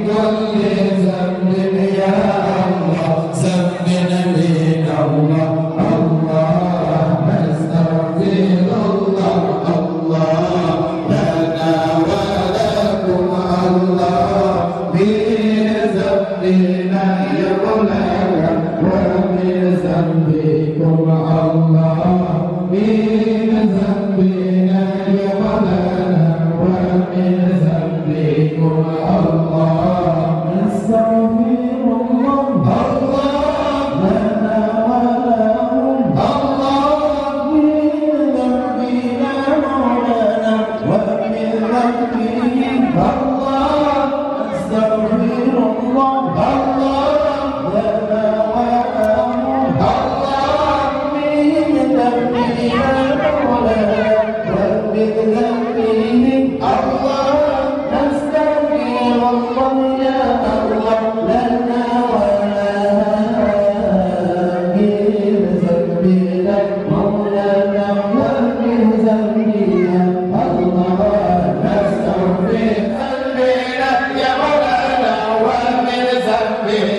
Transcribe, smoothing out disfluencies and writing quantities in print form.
كل ذنب يا الله ذنبنا من الله الله نستغفر الله الله لنا ولكم الله من ذنبنا يا مولانا ومن ذنبكم الله من ذنبنا يا مولانا ومن ذنبكم الله نستغفر الله الله لنا ولكم الله من ذنبنا مولانا ومن ذنبهم الله نستغفر الله الله لنا ولكم الله من ذنبنا مولانا ومن ذنبهم الله نستغفر الله يا الله لنا من ذنبنا مولانا ومن ذنبنا الله نستغفر ذنبنا يا مولانا ومن ذنبنا